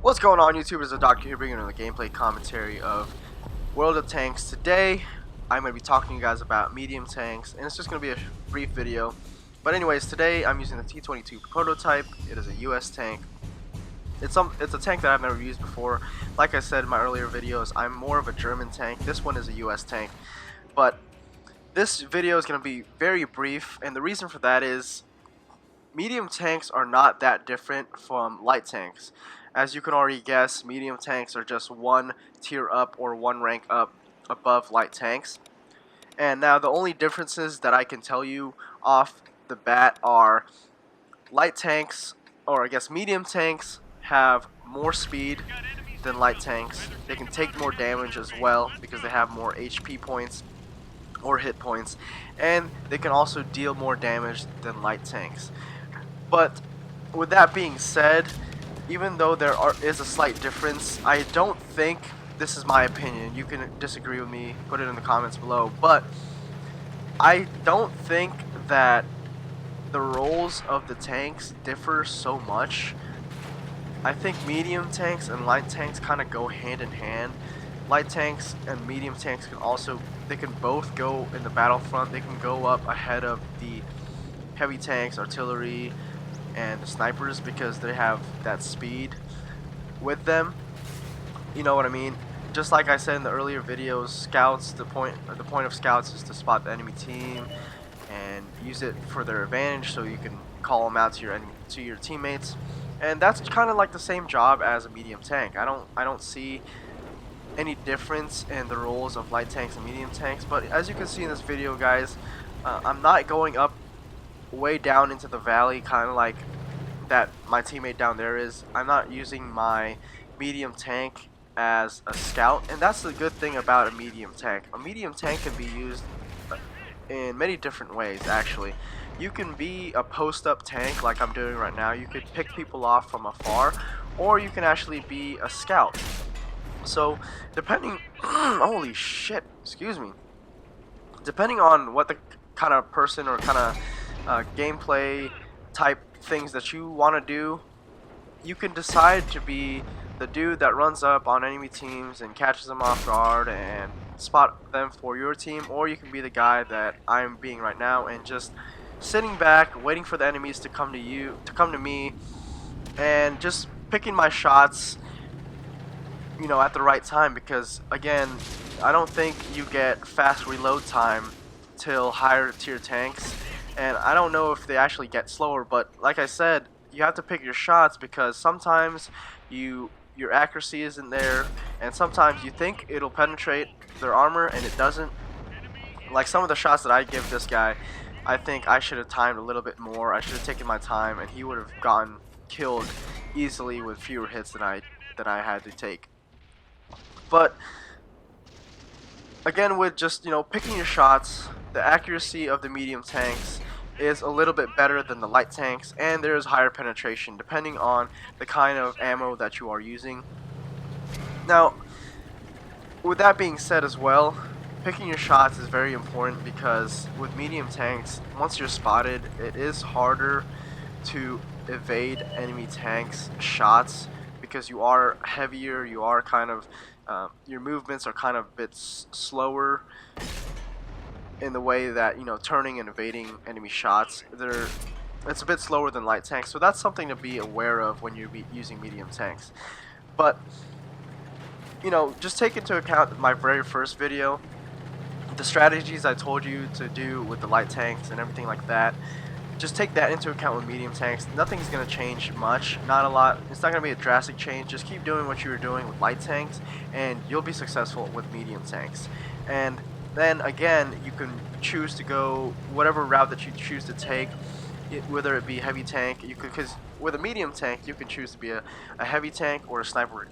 What's going on, YouTube? It's the Doctor here, bringing another gameplay commentary of World of Tanks. Today, I'm going to be talking to you guys about medium tanks, and it's just going to be a brief video. But anyways, today I'm using the T-22 prototype. It is a US tank. It's a tank that I've never used before. Like I said in my earlier videos, I'm more of a German tank. This one is a US tank. But this video is going to be very brief, and the reason for that is medium tanks are not that different from light tanks. As you can already guess, medium tanks are just one tier up or one rank up above light tanks. And now the only differences that I can tell you off the bat are light tanks, or I guess medium tanks, have more speed than light tanks. They can take more damage as well because they have more HP points or hit points, and they can also deal more damage than light tanks. But with that being said, even though there is a slight difference, I don't think, this is my opinion, you can disagree with me, put it in the comments below, but I don't think that the roles of the tanks differ so much. I think medium tanks and light tanks kind of go hand in hand. Light tanks and medium tanks they can both go in the battlefront. They can go up ahead of the heavy tanks, artillery, and the snipers because they have that speed with them. You know what I mean? Just like I said in the earlier videos, scouts, the point of scouts is to spot the enemy team and use it for their advantage, so you can call them out to your teammates. And that's kind of like the same job as a medium tank. I don't see any difference in the roles of light tanks and medium tanks, but as you can see in this video, guys, I'm not going up way down into the valley, kind of like that my teammate down there is. I'm not using my medium tank as a scout, and that's the good thing about a medium tank. A medium tank can be used in many different ways, actually. You can be a post-up tank like I'm doing right now. You could pick people off from afar, or you can actually be a scout. So depending holy shit, excuse me, depending on what the kind of person or kind of gameplay type things that you want to do, you can decide to be the dude that runs up on enemy teams and catches them off guard and spot them for your team, or you can be the guy that I'm being right now and just sitting back waiting for the enemies to come to me, and just picking my shots, you know, at the right time, because again, I don't think you get fast reload time till higher tier tanks. And I don't know if they actually get slower, but like I said, you have to pick your shots because sometimes your accuracy isn't there, and sometimes you think it'll penetrate their armor and it doesn't. Like some of the shots that I give this guy, I think I should have timed a little bit more. I should have taken my time, and he would have gotten killed easily with fewer hits than I had to take. But again, with just, you know, picking your shots, the accuracy of the medium tanks is a little bit better than the light tanks, and there is higher penetration depending on the kind of ammo that you are using. Now, with that being said as well, picking your shots is very important, because with medium tanks, once you're spotted, it is harder to evade enemy tanks' shots because you are heavier, you are kind of your movements are kind of a bit slower in the way that, you know, turning and evading enemy shots. It's a bit slower than light tanks, so that's something to be aware of when you're using medium tanks. But, you know, just take into account my very first video, the strategies I told you to do with the light tanks and everything like that. Just take that into account with medium tanks. Nothing's going to change much, not a lot. It's not going to be a drastic change. Just keep doing what you were doing with light tanks, and you'll be successful with medium tanks. And then again, you can choose to go whatever route that you choose to take, whether it be heavy tank. You could, because with a medium tank, you can choose to be a heavy tank or a sniper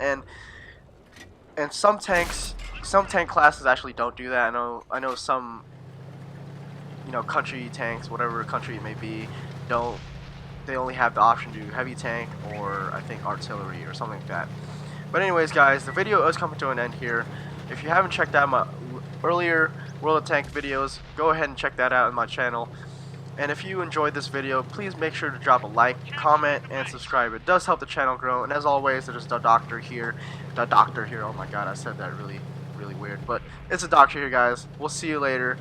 and some tank classes actually don't do that. I know some, you know, country tanks, whatever country it may be, they only have the option to do heavy tank or I think artillery or something like that. But anyways, guys, the video is coming to an end here. If you haven't checked out my earlier World of Tank videos, go ahead and check that out on my channel. And if you enjoyed this video, please make sure to drop a like, comment, and subscribe. It does help the channel grow. And as always, there's the doctor here. The doctor here. Oh my god, I said that really weird. But it's a doctor here, guys. We'll see you later.